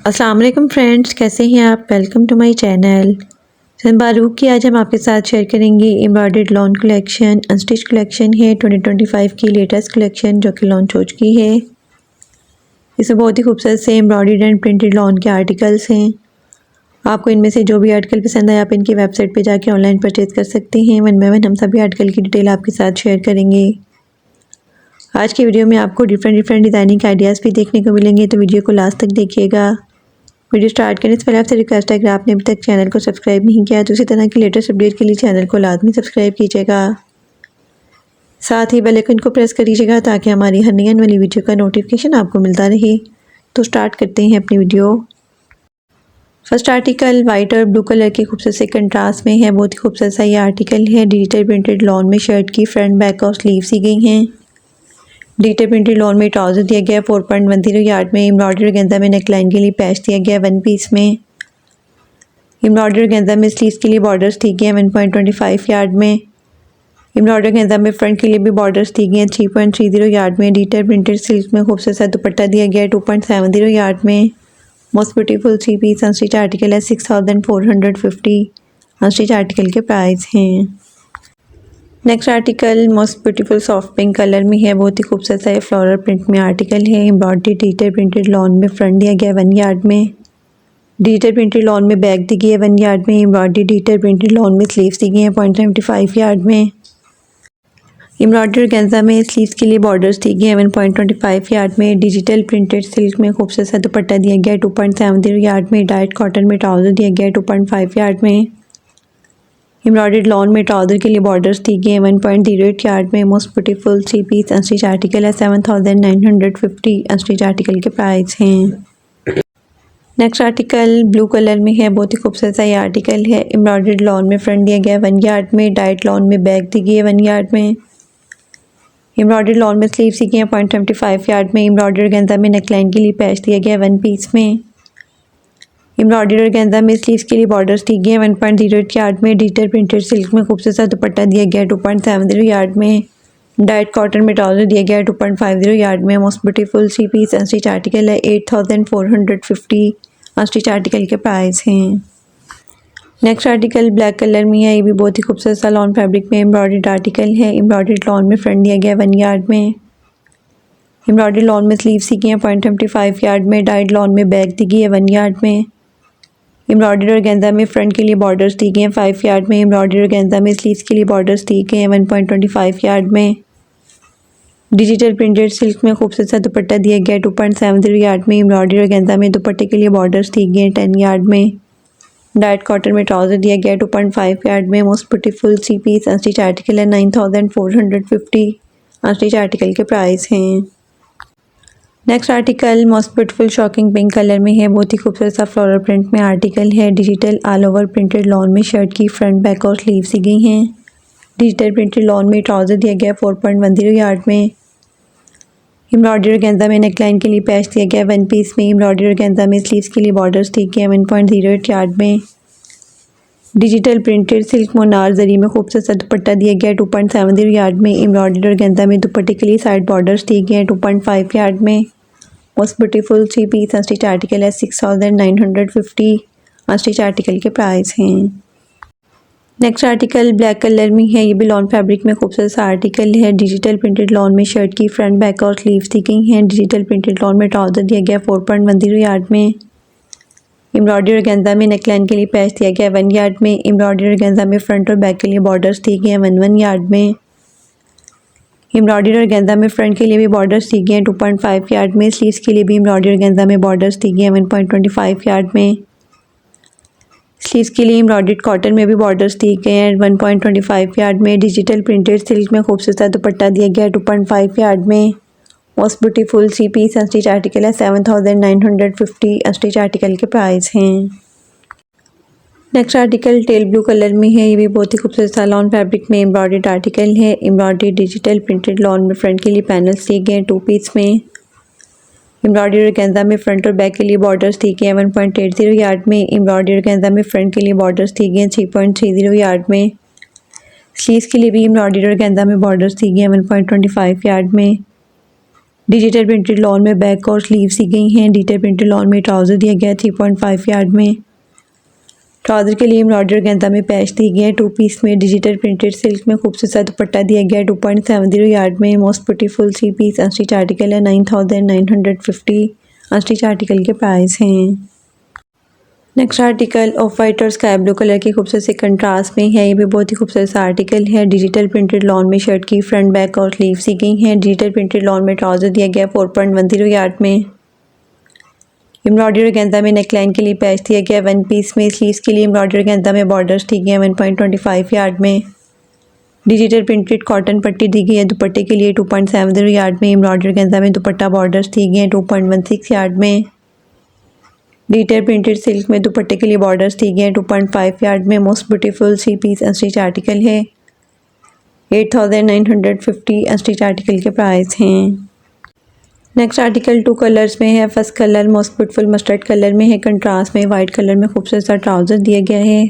अस्सलाम वालेकुम फ्रेंड्स, कैसे हैं आप। वेलकम टू माय चैनल बारूक की। आज हम आपके साथ शेयर करेंगे embroidered lawn collection. Unstitch collection है 2025 की लेटेस्ट कलेक्शन जो कि लॉन्च हो चुकी है। इसमें बहुत ही खूबसूरत से एम्ब्रॉयडर्ड एंड प्रिंटेड लॉन के आर्टिकल्स हैं। आपको इनमें से जो भी आर्टिकल पसंद आए आप इनकी वेबसाइट पर जाके ऑनलाइन परचेज़ कर सकते हैं। वन बाय वन हम सभी आर्टिकल की डिटेल आपके साथ शेयर करेंगे। आज की वीडियो में आपको डिफरेंट डिज़ाइनिंग आइडियाज़ भी देखने को मिलेंगे, तो वीडियो को लास्ट तक देखिएगा। वीडियो स्टार्ट करने से पहले आपसे रिक्वेस्ट है, अगर आपने अभी तक चैनल को सब्सक्राइब नहीं किया तो इसी तरह की लेटेस्ट अपडेट के लिए चैनल को लाजमी सब्सक्राइब कीजिएगा। साथ ही बेल आइकन को प्रेस कर दीजिएगा ताकि हमारी हर नई आने वाली वीडियो का नोटिफिकेशन आपको मिलता रहे। तो स्टार्ट करते हैं अपनी वीडियो। फर्स्ट आर्टिकल वाइट और ब्लू कलर के खूबसूरत से कंट्रास्ट में है। बहुत ही खूबसूरत सा ये आर्टिकल है। डिजिटल प्रिंटेड लॉन में शर्ट की फ्रंट बैक और स्लीव सी गई हैं। डिजिटल प्रिंटेड लॉन में ट्राउजर दिया गया 4.10 यार्ड में। एम्ब्रॉयडरी गेंदा में नेकलाइन के लिए पैच दिया गया वन पीस में। एम्ब्रॉयडरी गेंदा में स्लीव्स के लिए बॉर्डर्स दी गए 1.25 यार्ड में। एम्ब्रॉयडरी गेंदा में फ्रंट के लिए भी बॉर्डर्स दी गए 3.30 यार्ड में। डिजिटल प्रिंटेड सिल्क में खूबसूरत सा दुपट्टा दिया गया 2.70 यार्ड में। Most beautiful 3 piece unstitch article है। 6450 अनस्टिच आर्टिकल के प्राइस हैं। Next article most beautiful soft pink colour में है। बहुत ही खूबसूरत सा फ्लोरल प्रिंट में आर्टिकल है। एम्ब्रॉयडरी डिजिटल प्रिंटेड लॉन में फ्रंट दिया गया 1 यार्ड में। डिजिटल प्रिंटेड लॉन में बैक दी गई है 1 यार्ड में। एम्ब्रॉयडरी डिजिटल प्रिंटेड लॉन में स्लीव्स दी गई हैं 0.75 यार्ड में। एम्ब्रॉयडरी ऑर्गेन्जा में स्लीव्स के लिए बॉर्डर्स दी गई हैं 1.25 यार्ड में। डिजिटल प्रिंटेड सिल्क में खूबसूरत सा दुपट्टा दिया गया 2.70 यार्ड में। डाइट कॉटन में ट्राउजर दिया गया 2.5 यार्ड में। एम्ब्रॉयडर्ड लॉन में ट्राउजर के लिए बॉर्डर्स दी गई हैं 1.08 यार्ड में। Most beautiful 3 piece unstitch article है। 7950 अनस्टिच आर्टिकल के प्राइस हैं। नेक्स्ट आर्टिकल ब्लू कलर में है। बहुत ही खूबसूरत सा ये आर्टिकल है। एम्ब्रॉयडर्ड लॉन में फ्रंट दिया गया 1 यार्ड में। डाइट लॉन में बैक दी गई है 1 यार्ड में। एम्ब्रॉयडर्ड लॉन में स्लीव्स दी गई हैं 0.75 यार्ड में। एम्ब्रॉयडर्ड गेंदा में नेकलाइन के लिए पैच दिया गया वन पीस में। एम्ब्रॉयडरी गेंदा में स्लीव्स के लिए बॉर्डर्स दी गई हैं 1.08 यार्ड में। डिजिटल प्रिंटेड सिल्क में खूबसूरत सा दुपट्टा दिया गया 2.70 यार्ड में। डाइट कॉटन में ट्राउजर दिया गया 2.50 यार्ड में। Most beautiful 3 piece unstitch article है। 8450 अनस्टिच आर्टिकल के प्राइस हैं। नेक्स्ट आर्टिकल ब्लैक कलर में है। ये भी बहुत ही खूबसूरत सा लॉन फैब्रिक में एम्ब्रॉयडर्ड आर्टिकल है। एम्ब्रॉयडर्ड लॉन में फ्रंट दिया गया 1 यार्ड में। एम्ब्रॉयडर्ड लॉन में स्लीव्स दी गई हैं 0.75 यार्ड में। डाइट लॉन में बैक दी गई है 1 यार्ड में। एम्ब्रॉयडरी ऑर्गेन्जा में फ्रंट के लिए बॉर्डर्स दी गए हैं 5 यार्ड में। एम्ब्रॉयडरी ऑर्गेन्जा में स्लीव्स के लिए बॉर्डर्स दी गए हैं 1.25 यार्ड में। डिजिटल प्रिंटेड सिल्क में खूबसूरत सा दुपट्टा दिया गया 2.70 यार्ड में। एम्ब्रॉयडरी ऑर्गेन्जा में दुपट्टे के लिए बॉर्डर्स दी गए हैं 10 यार्ड में। डाइट कॉटन में ट्राउजर दिया गया 2.5 यार्ड में। Most beautiful 3 piece unstitch article है। 9450 अनस्टिच आर्टिकल के प्राइस हैं। Next article most beautiful shocking pink colour में है। बहुत ही खूबसूरत सा फ्लोरल प्रिंट में आर्टिकल है। Digital all over printed lawn में शर्ट की फ्रंट बैक और स्लीव सी गई हैं। डिजिटल प्रिंटेड लॉन में ट्राउजर दिया गया 4.10 यार्ड में। एम्ब्रॉयडरी गेंदा में नेकलाइन के लिए पैच दिया गया वन पीस में। एम्ब्रॉयडरी गेंदा में स्लीव्स के लिए बॉर्डर्स दिए गए 1.08 यार्ड में। डिजिटल प्रिंटेड सिल्क मोनार जरी में खूबसूरत सा दुपट्टा दिया गया 2.70 यार्ड में। एम्ब्रॉयडरी गेंदा में दुपट्टे के लिए साइड बॉर्डर्स दिए गए हैं 2.5 यार्ड में। Most beautiful 3 piece unstitch article है। 6950 अनस्टिच आर्टिकल के प्राइस हैं। नेक्स्ट आर्टिकल ब्लैक कलर में है। ये भी लॉन फैब्रिक में खूबसूरत सा आर्टिकल है। डिजिटल प्रिंटेड लॉन में शर्ट की फ्रंट बैक और स्लीव्स दी गई हैं। डिजिटल प्रिंटेड लॉन में ट्राउजर दिया गया 4.10 यार्ड में। एम्ब्रॉयडरी ऑर्गेन्जा में नेकलाइन के लिए पैच दिया गया 1 यार्ड में। एम्ब्रॉयडरी ऑर्गेन्जा में फ्रंट और बैक के लिए बॉर्डर्स दिए गए हैं 1 यार्ड में। एम्ब्रॉयडरी ऑर्गेन्जा में फ्रंट के लिए भी बॉर्डर्स दी गए हैं 2.5 यार्ड में। स्लीव्स के लिए भी एम्ब्रॉयडरी ऑर्गेन्जा में बॉर्डर्स दी गए हैं 1.25 यार्ड में। स्लीव्स के लिए एम्ब्रॉयडर्ड कॉटन में भी बॉर्डर्स दिए गए हैं 1.25 यार्ड में। डिजिटल प्रिंटेड सिल्क में खूबसूरत दुपट्टा दिया गया है 2.5 यार्ड में। Most beautiful 3 piece unstitch article है। 7950 अनस्टिच आर्टिकल के प्राइस हैं। Next article teal blue colour में है। ये भी बहुत ही खूबसूरत सा लॉन फैब्रिक में एम्ब्रॉयडर्ड आर्टिकल है। एम्ब्रॉयडरी डिजिटल प्रिंटेड लॉन में फ्रंट के लिए पैनल्स दिए गए हैं 2 पीस में। एम्ब्रॉयडरी ऑर्गेन्जा में फ्रंट और बैक के लिए बॉर्डर्स दिए गए हैं 1.80 यार्ड में। एम्ब्रॉयडरी ऑर्गेन्जा में फ्रंट के लिए बॉर्डर्स दिए गए हैं 3.30 यार्ड में। स्लीव्स के लिए भी एम्ब्रॉयडरी ऑर्गेन्जा में बॉर्डर्स दिए गए हैं 1.25 यार्ड में। डिजिटल प्रिंटेड लॉन में बैक और स्लीव्स दी गई हैं। डिजिटल प्रिंटेड लॉन में ट्राउज़र दिया गया है 3.5 यार्ड में। ट्राउज़र के लिए एम्ब्रॉयडरी गेंदा में पैच दी गई है। 2 पीस में डिजिटल प्रिंटेड सिल्क में खूबसूरत सा दुपट्टा दिया गया है 2.70 यार्ड में। Most beautiful 3 piece unstitch article है 9950। अनस्टिच आर्टिकल के प्राइस हैं। नेक्स्ट आर्टिकल ऑफ वाइट और स्काई ब्लू कलर की खूबसूरत से कंट्रास्ट में है। ये भी बहुत ही खूबसूरत सा आर्टिकल है। डिजिटल प्रिंटेड लॉन में शर्ट की फ्रंट बैक और स्लीव्स दी गई हैं। डिजिटल प्रिंटेड लॉन में ट्राउज़र दिया गया 4.10 यार्ड में। एम्ब्रॉयडरी गेंदा में नेकलाइन के लिए पैच दिया गया 1 पीस में। स्लीव्स के लिए एम्ब्रॉयडरी गेंदा में बॉर्डर्स दी गई हैं 1.25 यार्ड में। डिजिटल प्रिंटेड कॉटन पट्टी दी गई है दुपट्टे के लिए 2.70 यार्ड में। एम्ब्रॉयडरी गेंदा में दुपट्टा बॉर्डर्स दी गई हैं 2.16 यार्ड में। डिजिटल प्रिंटेड सिल्क में दुपट्टे के लिए बॉर्डर्स दी गए हैं 2.5 यार्ड में। Most beautiful 3 piece unstitch article है 8950। अनस्टिच आर्टिकल के प्राइस हैं। नेक्स्ट आर्टिकल 2 कलर्स में है। First colour most beautiful mustard colour में है। कंट्रास्ट में वाइट कलर में खूबसूरत सा ट्राउज़र दिया गया है।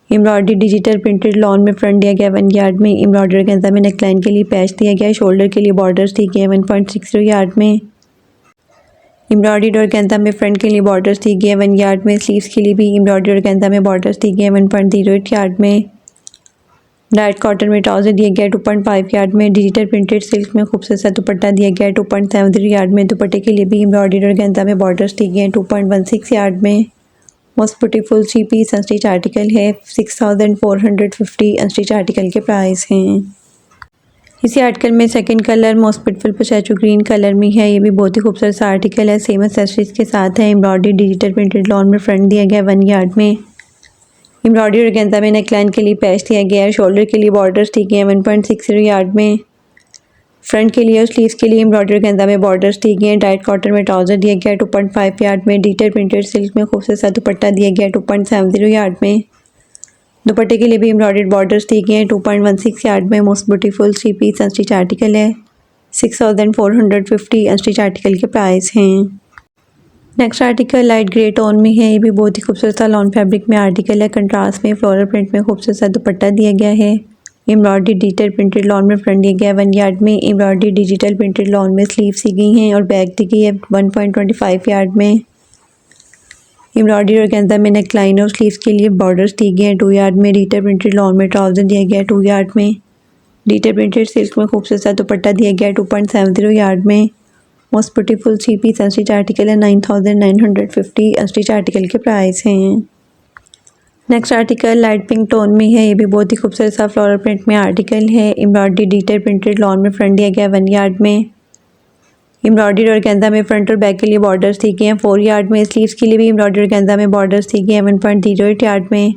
एम्ब्रॉयडरी डिजिटल प्रिंटेड लॉन में फ्रंट दिया गया 1 यार्ड में। एम्ब्रॉयडरी गेंदा में नेकलाइन के लिए पैच दिया गया है। शोल्डर के लिए बॉर्डर्स दी गए हैं 1.60 यार्ड में। एम्ब्रॉयडरी और गेंदा में फ्रंट के लिए बॉर्डर्स दी गई है 1 यार्ड में। स्लीव्स के लिए भी एम्ब्रॉयडरी और गेंदा में बॉर्डर्स दी गई है 1.08 यार्ड में। डाइट कॉटन में ट्राउज़र दिया गया है 2.5 यार्ड में। डिजिटल प्रिंटेड सिल्क में खूबसूरत सा दुपट्टा दिया गया है 2.70 यार्ड में। दुपट्टे के लिए भी एम्ब्रॉयडरी और गेंदा में बॉर्डर्स दी गई हैं 2.16 यार्ड में। Most beautiful 3 piece unstitch article है 6450। अनस्टिच आर्टिकल के प्राइस हैं। इसी आर्टिकल में second colour most beautiful pistachio green colour में है। ये भी बहुत ही खूबसूरत सा आर्टिकल है। सेम एक्सेसरीज के साथ है। एम्ब्रॉयडरी डिजिटल प्रिंटेड लॉन में फ्रंट दिया गया 1 यार्ड में। एम्ब्रॉयडरी और गेंदा में नेकलाइन के लिए पैच दिया गया है। शोल्डर के लिए बॉर्डर्स दी गए हैं 1.60 यार्ड में। फ्रंट के लिए और स्लीव्स के लिए एम्ब्रॉयडरी और गेंदा में बॉर्डर्स दी गए हैं। डाइट कॉटन में ट्राउज़र दिया गया है 2.5 यार्ड में। डिजिटल प्रिंटेड सिल्क में खूबसूरत सा दुपट्टा दिया गया है 2.70 यार्ड में। दुपट्टे के लिए भी एम्ब्रॉयडर्ड बॉर्डर्स दी गए हैं 2.16 यार्ड में। Most beautiful 3 piece unstitch article है 6450। अनस्टिच आर्टिकल के प्राइस हैं। Next article light grey tone में है। ये भी बहुत ही खूबसूरत सा लॉन फैब्रिक में आर्टिकल है। कंट्रास्ट में फ्लोरल प्रिंट में खूबसूरत सा दुपट्टा दिया गया है। एम्ब्रॉयडरी डिजिटल प्रिंटेड लॉन में फ्रंट दिया गया है 1 यार्ड में। एम्ब्रॉयडरी डिजिटल प्रिंटेड लॉन में स्लीव्स दी गई हैं और बैक दी गई है 1.25 यार्ड में। एम्ब्रॉयडरी और गेंदा में नेकलाइन और स्लीव्स के लिए बॉर्डर्स दी गए हैं 2 यार्ड में। डिजिटल प्रिंटेड लॉन में ट्राउज़र दिया गया है 2 यार्ड में। डिजिटल प्रिंटेड सिल्क में खूबसूरत सा दुपट्टा दिया गया है 2.70 यार्ड में। Most beautiful 3 piece unstitch article है 9950। अनस्टिच आर्टिकल के प्राइस हैं। Next article light pink tone में है। ये भी बहुत ही खूबसूरत सा फ्लोरल प्रिंट में आर्टिकल है। एम्ब्रॉयडरी डिजिटल प्रिंटेड लॉन में फ्रंट दिया गया है 1 यार्ड में। एम्ब्रॉयडरी और गेंदा में फ्रंट और बैक के लिए बॉर्डर्स दी गए हैं 4 यार्ड में। स्लीव्स के लिए भी एम्ब्रॉयडरी और गेंदा में बॉर्डर्स दी गए हैं 1.08 यार्ड में।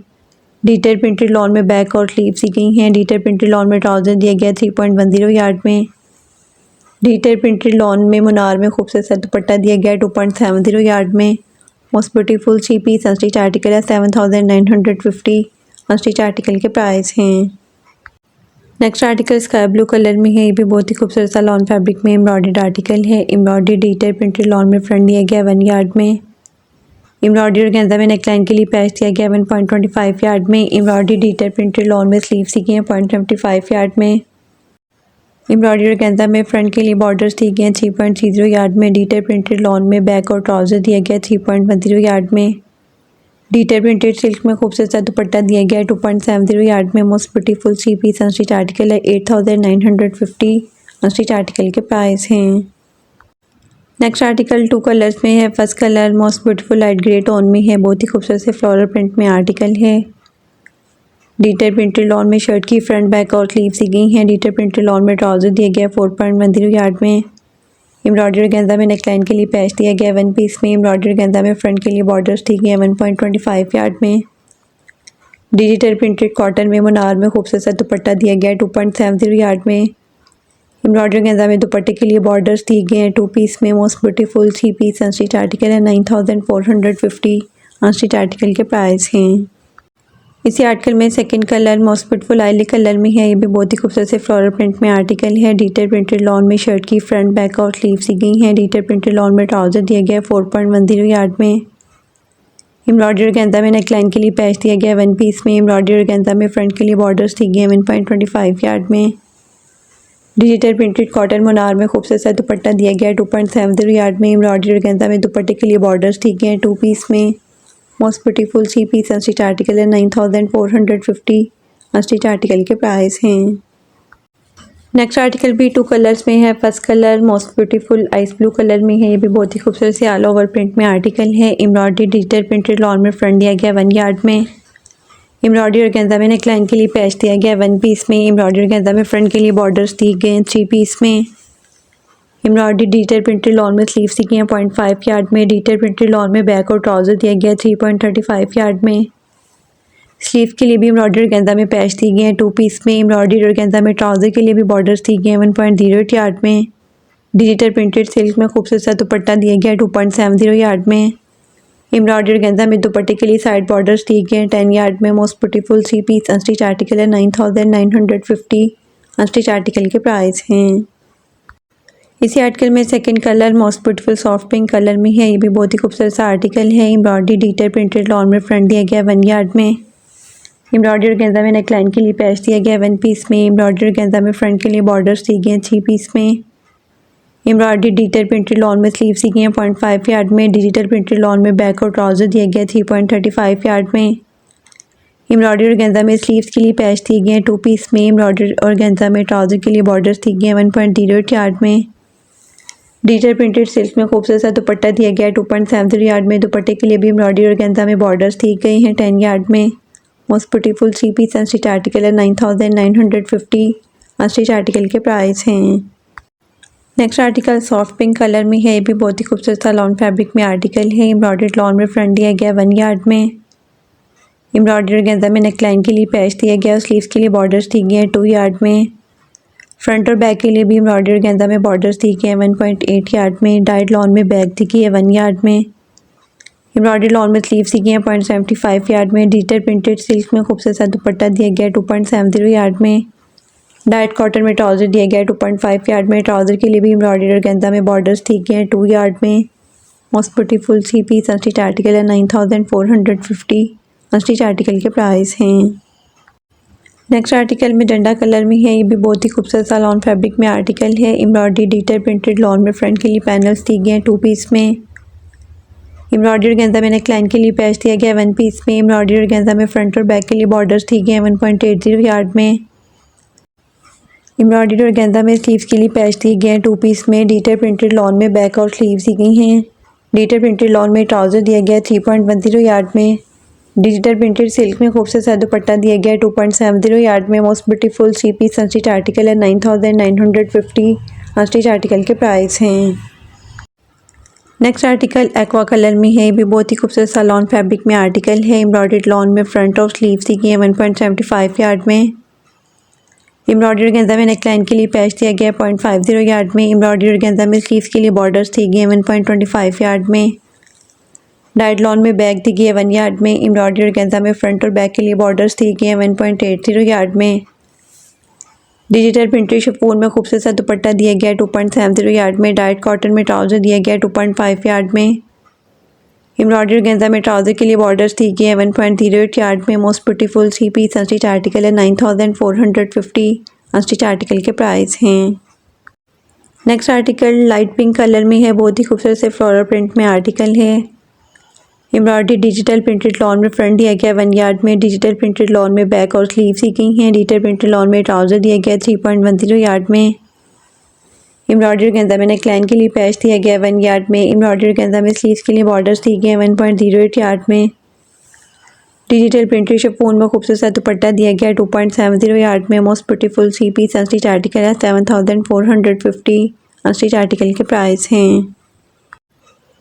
डिजिटल प्रिंटेड लॉन में बैक और स्लीव्स दी गई हैं। डिजिटल प्रिंटेड लॉन में ट्राउज़र दिया गया 3.10 यार्ड में। डिजिटल प्रिंटेड लॉन में मुनार में खूबसूरत सा दुपट्टा दिया गया है 2.70 यार्ड में। Most beautiful 3 piece unstitch article है 7950। अनस्टिच आर्टिकल के प्राइस हैं। Next article sky blue colour में है। ये भी बहुत ही खूबसूरत सा लॉन फैब्रिक में एम्ब्रॉयडर्ड आर्टिकल है। एम्ब्रॉयडरी डिजिटल प्रिंटेड लॉन में फ्रंट दिया गया 1 यार्ड में। एम्ब्रॉयडरी और गेंदा में नेकलाइन के लिए पैच दिया गया 1.25 यार्ड में। एम्ब्रॉयडरी डिजिटल प्रिंटेड लॉन में स्लीव्स दी गई हैं 0.75 यार्ड में। एम्ब्रॉयडरी और गेंदा में फ्रंट के लिए बॉर्डर्स दी गए हैं 3.30 यार्ड में। डिजिटल प्रिंटेड लॉन में बैक और ट्राउज़र दिया गया 3.10 यार्ड में। डिजिटल प्रिंटेड सिल्क में खूबसूरत सा दुपट्टा दिया गया है 2.70 यार्ड में। Most beautiful 3 piece unstitch article है 8950। अनस्टिच आर्टिकल के प्राइस हैं। नेक्स्ट आर्टिकल 2 कलर्स में है। First colour most beautiful light grey tone में है। बहुत ही खूबसूरत से फ्लोरल प्रिंट में आर्टिकल है। डिजिटल प्रिंटेड लॉन में शर्ट की फ्रंट बैक और स्लीव्स दी गई हैं। डिजिटल प्रिंटेड लॉन में ट्राउज़र दिया गया 4.10 यार्ड में। एम्ब्रॉयडरी गेंदा में नेकलाइन के लिए पैच दिया गया 1 पीस में। एम्ब्रॉयडरी गेंदा में फ्रंट के लिए बॉर्डर्स दी गई हैं 1.25 यार्ड में। डिजिटल प्रिंटेड कॉटन में मुनार में खूबसूरत सा दुपट्टा दिया गया है 2.70 यार्ड में। एम्ब्रॉयडरी गेंदा में दुपट्टे के लिए बॉर्डर्स दिए गए हैं 2 पीस में। Most beautiful 3 piece unstitch article है 9450। अनस्टिच आर्टिकल के प्राइस हैं। इसी आर्टिकल में सेकंड कलर मोस्ट ब्यूटीफुल आइली कलर में है। ये भी बहुत ही खूबसूरत से फ्लोरल प्रिंट में आर्टिकल है। डिजिटल प्रिंटेड लॉन में शर्ट की फ्रंट बैक और स्लीव्स दी गई हैं। डिजिटल प्रिंटेड लॉन में ट्राउज़र दिया गया है 4.10 यार्ड में। एम्ब्रॉयडरी गेंदा में नेकलाइन के लिए पैच दिया गया 1 पीस में। एम्ब्रॉयडरी गेंदा में फ्रंट के लिए बॉर्डर्स दी गई हैं 1.25 यार्ड में। डिजिटल प्रिंटेड कॉटन मुनार में खूबसूरत सा दुपट्टा दिया गया है 2.70 यार्ड में। एम्ब्रॉयडरी ऑर्गेन्जा में दुपट्टे के लिए बॉर्डर्स दिए गए हैं 2 पीस में। Most beautiful 3 piece unstitch article है 9450। अनस्टिच आर्टिकल के प्राइस हैं। नेक्स्ट आर्टिकल भी 2 कलर्स में है। First colour most beautiful ice blue colour में है। ये भी बहुत ही खूबसूरत से ऑल ओवर प्रिंट में आर्टिकल है। एम्ब्रॉयडरी डिजिटल प्रिंटेड लॉन में फ्रंट दिया गया 1 यार्ड में। एम्ब्रॉयडरी ऑर्गेन्जा में नेकलाइन के लिए पैच दिया गया 1 पीस में। एम्ब्रॉयडरी ऑर्गेन्जा में फ्रंट के लिए बॉर्डर्स दिए गए हैं 3 पीस में। एम्ब्रॉयडरी डिजिटल प्रिंटेड लॉन में स्लीव्स दी गई हैं 0.5 यार्ड में। डिजिटल प्रिंटेड लॉन में बैक और ट्राउजर दिया गया 3.35 यार्ड में। स्लीव के लिए भी एम्ब्रॉयडरी ऑर्गेन्जा में पैच दिए गए हैं 2 पीस में। एम्ब्रॉयडरी ऑर्गेन्जा में ट्राउजर के लिए भी बॉर्डर्स दिए गए हैं 1.08 यार्ड में। डिजिटल प्रिंटेड सिल्क में खूबसूरत सा दुपट्टा दिया गया 2.70 यार्ड में। एम्ब्रॉयडरी ऑर्गेन्जा में दुपट्टे के लिए साइड बॉर्डर्स दिए गए हैं 10 यार्ड में। Most beautiful 3 piece unstitch article है 9950। अनस्टिच आर्टिकल के प्राइस हैं। इसी आर्टिकल में second colour most beautiful soft pink colour में है। ये भी बहुत ही खूबसूरत सा आर्टिकल है। एम्ब्रॉयडरी डिजिटल प्रिंटेड लॉन में फ्रंट दिया गया 1 यार्ड में। एम्ब्रॉयडरी ऑर्गेन्जा में नेकलाइन के लिए पैच दिया गया 1 पीस में। एम्ब्रॉयडरी ऑर्गेन्जा में फ्रंट के लिए बॉर्डर्स दिए गए हैं 3 पीस में। एम्ब्रॉयडरी डिजिटल प्रिंटेड लॉन में स्लीव्स दी गई हैं 0.5 यार्ड में। डिजिटल प्रिंटेड लॉन में बैक और ट्राउजर दिया गया 3.35 यार्ड में। एम्ब्रॉयडरी ऑर्गेन्जा में स्लीव्स के लिए पैच दिए गए हैं 2 पीस में। एम्ब्रॉयडरी ऑर्गेन्जा में ट्राउजर के लिए बॉर्डर्स दिए गए हैं 1.08 यार्ड में। डिजिटल प्रिंटेड सिल्क में खूबसूरत सा दुपट्टा दिया गया है 2.70 यार्ड में। दुपट्टे के लिए भी एम्ब्रॉयडरी ऑर्गेन्जा में बॉर्डर्स दिए गए हैं 10 यार्ड में। Most beautiful 3 piece unstitch article है 9950। अनस्टिच आर्टिकल के प्राइस हैं। Next article soft pink colour में है। ये भी बहुत ही खूबसूरत सा लॉन फैब्रिक में आर्टिकल है। एम्ब्रॉयडर्ड लॉन में फ्रंट दिया गया 1 यार्ड में। एम्ब्रॉयडरी ऑर्गेन्जा में नेकलाइन के लिए पैच दिया गया और स्लीव्स के लिए बॉर्डर्स दिए गए हैं 2 यार्ड में। फ्रंट और बैक के लिए भी एम्ब्रॉयडरी ऑर्गेन्जा में बॉर्डर्स दिए गए हैं 1.8 यार्ड में। डाइड लॉन में बैक दी गई है 1 यार्ड में। एम्ब्रॉयडरी लॉन में स्लीव्स दी गई हैं 0.75 यार्ड में। डिजिटल प्रिंटेड सिल्क में खूबसूरत सा दुपट्टा दिया गया है 2.70 यार्ड में। डाइट कॉटन में ट्राउजर दिया गया है 2.5 यार्ड में। ट्राउजर के लिए भी एम्ब्रॉयडरी ऑर्गेन्जा में बॉर्डर्स दिए गए हैं 2 यार्ड में। Most beautiful 3 piece unstitch article है 9450। अनस्टिच आर्टिकल के प्राइस हैं। नेक्स्ट आर्टिकल में डंडा कलर में है। ये भी बहुत ही खूबसूरत सा लॉन फैब्रिक में आर्टिकल है। एम्ब्रॉयडरी डिजिटल प्रिंटेड लॉन में फ्रंट के लिए पैनल्स दिए गए हैं 2 पीस में। एम्ब्रॉयडरी ऑर्गेन्जा में नेकलाइन के लिए पैच दिया गया 1 पीस में। एम्ब्रॉयडरी ऑर्गेन्जा में फ्रंट और बैक के लिए बॉर्डर्स दिए गए हैं 1.80 यार्ड में। एम्ब्रॉयडरी ऑर्गेन्जा में स्लीव्स के लिए पैच दिए गए हैं 2 पीस में। डिजिटल प्रिंटेड लॉन में बैक और स्लीव्स दी गई हैं। डिजिटल प्रिंटेड लॉन में ट्राउजर दिया गया है 3.10 यार्ड में। डिजिटल प्रिंटेड सिल्क में खूबसूरत सा दुपट्टा दिया गया है 2.70 यार्ड में। Most beautiful 3 piece unstitch article है 9950। अनस्टिच आर्टिकल के प्राइस हैं। नेक्स्ट आर्टिकल एक्वा कलर में है। ये भी बहुत ही खूबसूरत सा लॉन फैब्रिक में आर्टिकल है। एम्ब्रॉयडर्ड लॉन में फ्रंट और स्लीव्स दी गई हैं 1.75 यार्ड में। एम्ब्रॉयडरी ऑर्गेन्जा में नेकलाइन के लिए पैच दिया गया है 0.50 यार्ड में। एम्ब्रॉयडरी ऑर्गेन्जा में स्लीव्स के लिए बॉर्डर्स दिए गए हैं 1.25 यार्ड में। डाइड लॉन में बैक दी गई है 1 यार्ड में। एम्ब्रॉयडरी ऑर्गेन्जा में फ्रंट और बैक के लिए बॉर्डर्स दिए गए हैं 1.80 यार्ड में। डिजिटल प्रिंटेड शिफॉन में खूबसूरत सा दुपट्टा दिया गया है 2.70 यार्ड में। डाइट कॉटन में ट्राउजर दिया गया है 2.5 यार्ड में। एम्ब्रॉयडरी ऑर्गेन्जा में ट्राउजर के लिए बॉर्डर्स दिए गए हैं 1.08 यार्ड में। Most beautiful 3 piece unstitch article है 9450। अनस्टिच आर्टिकल के प्राइस हैं। Next article light pink colour में है। बहुत ही खूबसूरत से फ्लोरल प्रिंट में आर्टिकल है। एम्ब्रॉयडरी डिजिटल प्रिंटेड लॉन में फ्रंट दिया गया 1 यार्ड में। डिजिटल प्रिंटेड लॉन में बैक और स्लीव्स दी गई हैं। डिजिटल प्रिंटेड लॉन में ट्राउजर दिया गया 3.10 यार्ड में। एम्ब्रॉयडरी ऑर्गेन्जा में नेकलाइन के लिए पैच दिया गया 1 यार्ड में। एम्ब्रॉयडरी ऑर्गेन्जा में स्लीव्स के लिए बॉर्डर्स दिए गए हैं 1.08 यार्ड में। डिजिटल प्रिंटेड शिफॉन में खूबसूरत सा दुपट्टा दिया गया 2.70 यार्ड में। Most beautiful 3 piece unstitch article है 7450। अनस्टिच आर्टिकल के प्राइस हैं।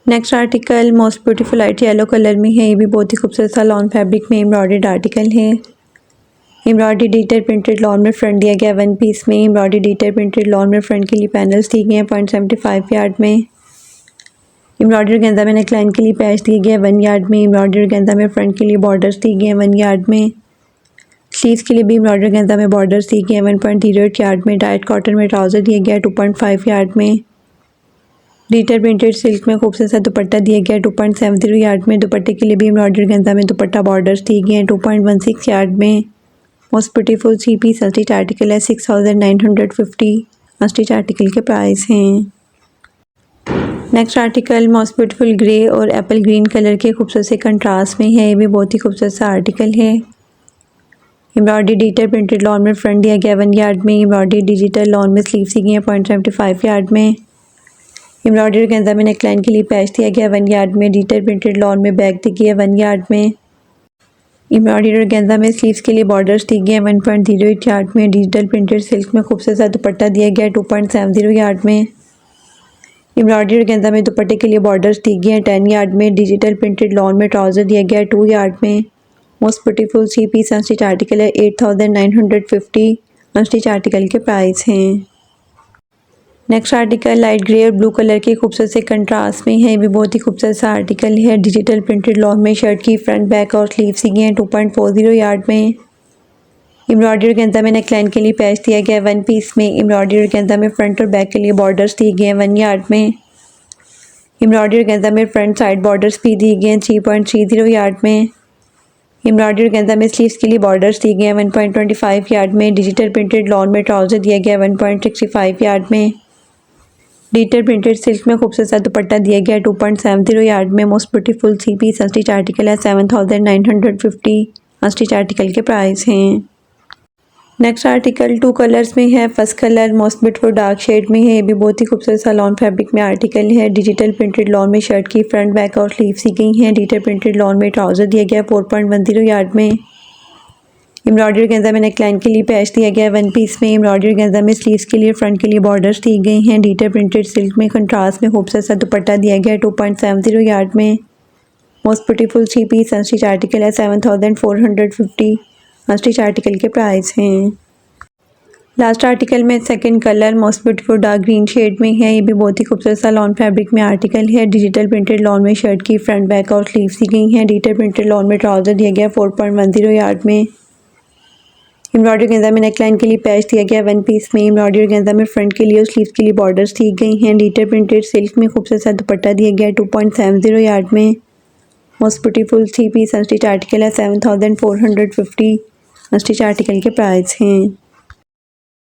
Next article most beautiful light yellow colour में है। ये भी बहुत ही खूबसूरत सा लॉन फैब्रिक में एम्ब्रॉयडर्ड आर्टिकल है। एम्ब्रॉयडरी डिजिटल प्रिंटेड लॉन में फ्रंट दिया गया 1 पीस में। एम्ब्रॉयडरी डिजिटल प्रिंटेड लॉन में फ्रंट के लिए पैनल्स दिए गए हैं 0.75 यार्ड में। एम्ब्रॉयडरी ऑर्गेन्जा में नेकलाइन के लिए पैच दिए गए 1 यार्ड में। एम्ब्रॉयडरी ऑर्गेन्जा में फ्रंट के लिए बॉर्डर्स दिए गए हैं 1 यार्ड में। स्लीव्स के लिए भी एम्ब्रॉयडरी ऑर्गेन्जा में बॉर्डर्स दिए गए हैं 1.08 यार्ड में। डाइट कॉटन में ट्राउजर दिया गया 2.5 यार्ड में। डिजिटल प्रिंटेड सिल्क में खूबसूरत सा दुपट्टा दिया गया 2.70 यार्ड में। दुपट्टे के लिए भी एम्ब्रॉयडरी ऑर्गेन्जा में दुपट्टा बॉर्डर्स दिए गए हैं 2.16 यार्ड में। Most beautiful 3 piece unstitch article है 6950। अनस्टिच आर्टिकल के प्राइस हैं। Next article most beautiful grey और एप्पल ग्रीन कलर के खूबसूरत से कंट्रास्ट में है। ये भी बहुत ही खूबसूरत सा आर्टिकल है। एम्ब्रॉयडरी डिजिटल प्रिंटेड लॉन में फ्रंट दिया गया 1 यार्ड में। एम्ब्रॉयडरी डिजिटल लॉन में स्लीव सी गई है 0.75 यार्ड में। एम्ब्रॉयडरी ऑर्गेन्जा में नेकलाइन के लिए पैच दिया गया 1 यार्ड में। डिजिटल प्रिंटेड लॉन में बैक दी गई है 1 यार्ड में। एम्ब्रॉयडरी ऑर्गेन्जा में स्लीव्स के लिए बॉर्डर्स दी गई है 1.08 यार्ड में। डिजिटल प्रिंटेड सिल्क में खूबसूरत सा दुपट्टा दिया गया 2.70 यार्ड में। एम्ब्रॉयडरी ऑर्गेन्जा में दुपट्टे के लिए बॉर्डर्स दी गई हैं 10 यार्ड में। डिजिटल प्रिंटेड लॉन में ट्राउज़र दिया गया है 2 यार्ड में। Most beautiful 3 piece unstitch article है 8950 अनस्टिच आर्टिकल के प्राइस हैं। नेक्स्ट आर्टिकल लाइट ग्रे और ब्लू कलर के खूबसूरत से कंट्रास्ट में है। ये भी बहुत ही खूबसूरत सा आर्टिकल है। डिजिटल प्रिंटेड लॉन में शर्ट की फ्रंट बैक और स्लीव सी गई हैं 2.40 यार्ड में। एम्ब्रॉयडरी ऑर्गेन्जा में नेकलाइन के लिए पैच दिया गया है 1 पीस में। एम्ब्रॉयडरी ऑर्गेन्जा में फ्रंट और बैक के लिए बॉर्डर्स दिए गए हैं 1 यार्ड में। एम्ब्रॉयडरी ऑर्गेन्जा में फ्रंट साइड बॉर्डर्स भी दिए गए हैं 3.30 यार्ड में। एम्ब्रॉयडरी ऑर्गेन्जा में स्लीव्स के लिए बॉर्डर्स दिए गए हैं 1.25 यार्ड में। डिजिटल प्रिंटेड लॉन में ट्राउज़र दिया गया है 1.65 यार्ड में। डिजिटल प्रिंटेड सिल्क में खूबसूरत सा दुपट्टा दिया गया है 2.70 यार्ड में। Most beautiful 3 piece unstitch article है 7950 अनस्टिच आर्टिकल के प्राइस हैं। नेक्स्ट आर्टिकल 2 कलर्स में है। First colour most beautiful dark shade में है। ये भी बहुत ही खूबसूरत सा लॉन फैब्रिक में आर्टिकल है। डिजिटल प्रिंटेड लॉन में शर्ट की फ्रंट बैक और स्लीव सी गई हैं। डिजिटल प्रिंटेड लॉन में ट्राउज़र दिया गया है 4.10 यार्ड में। एम्ब्रॉयडरी ऑर्गेन्जा में नेकलाइन के लिए पैच दिया गया है 1 पीस में। एम्ब्रॉयडरी ऑर्गेन्जा में स्लीव्स के लिए फ्रंट के लिए बॉर्डर्स दी गई हैं। डिजिटल प्रिंटेड सिल्क में कंट्रास्ट में खूबसूरत सा दुपट्टा दिया गया है 2.70 यार्ड में। Most beautiful 3 piece unstitch article है 7450 अनस्टिच आर्टिकल के प्राइस हैं। लास्ट आर्टिकल में second colour most beautiful dark green shade में है। ये भी बहुत ही खूबसूरत सा लॉन फैब्रिक में आर्टिकल है। डिजिटल प्रिंटेड लॉन में शर्ट की फ्रंट बैक और स्लीव सी गई हैं। डिजिटल प्रिंटेड लॉन में ट्राउज़र दिया गया है 4.10 यार्ड में। एम्ब्रॉयडरी ऑर्गेन्जा में नेकलाइन के लिए पैच दिया गया है 1 पीस में। एम्ब्रॉयडरी ऑर्गेन्जा में फ्रंट के लिए और स्लीव्स के लिए बॉर्डर्स दी गई हैं। डिजिटल प्रिंटेड सिल्क में खूबसूरत सा दुपट्टा दिया गया है 2.70 यार्ड में। Most beautiful 3 piece unstitch article है 7450 अनस्टिच आर्टिकल के प्राइस हैं।